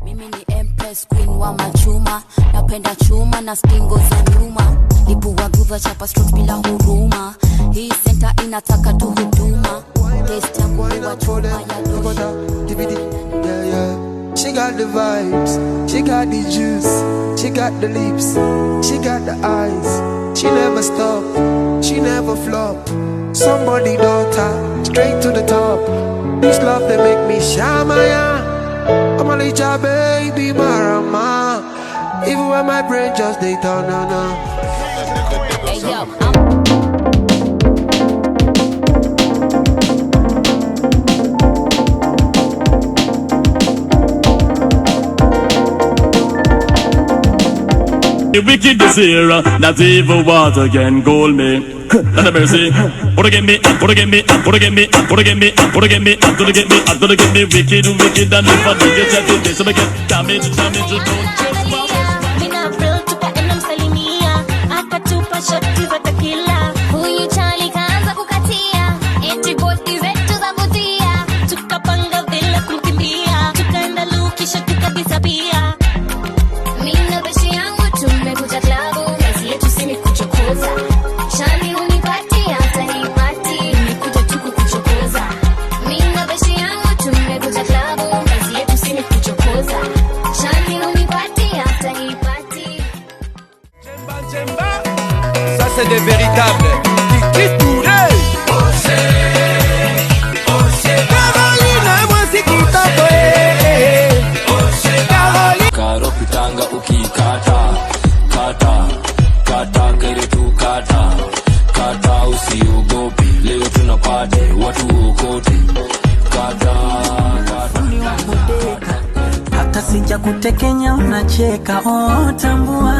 Mimi ni Empress Queen wa machuma, napenda chuma na stingo za nyuma. Lipua guva chapa strokes bila huruma. Hii center inataka tu huduma. Taste yangu wa chuma ya doshi. She got the vibes, she got the juice, she got the lips, she got the eyes. She never stop, she never flop. Somebody daughter, straight to the top. This love they make me shamaya. I'm a little baby marama. Even when my brain just they turn on. Hey yo, The wicked is here, that evil water can goal me. Let me see. Put get me, put get me, put get me, put get me, put get me, put get me, put get me, wicked, wicked, and if I do get to this, I get damage, don't just fall. Mina real tupa enam salimia, akatupa shoti za tequila. Huyu Charlie kaanza kukatia, eti bosti zetu za vutia. Tukapanga vile kumkimbia, tukaenda lukisha tukadisapia. Mina beshi yangu tumekuja klabu, mezi yetu sini kuchokoza. Charlie unipatia, tanipati, nimekuja tuku kuchokoza. Mina beshi yangu tumekuja klabu, mezi yetu sini kuchokoza. Charlie unipatia, tanipati. Ça c'est des véritables qui tournent. Caroline, moi c'est qui Caroline. Karo pitanga ukikata kata kata kere tu kata usiogope leo tunapate watu wokote kata hata sija kutekenya unacheka tambua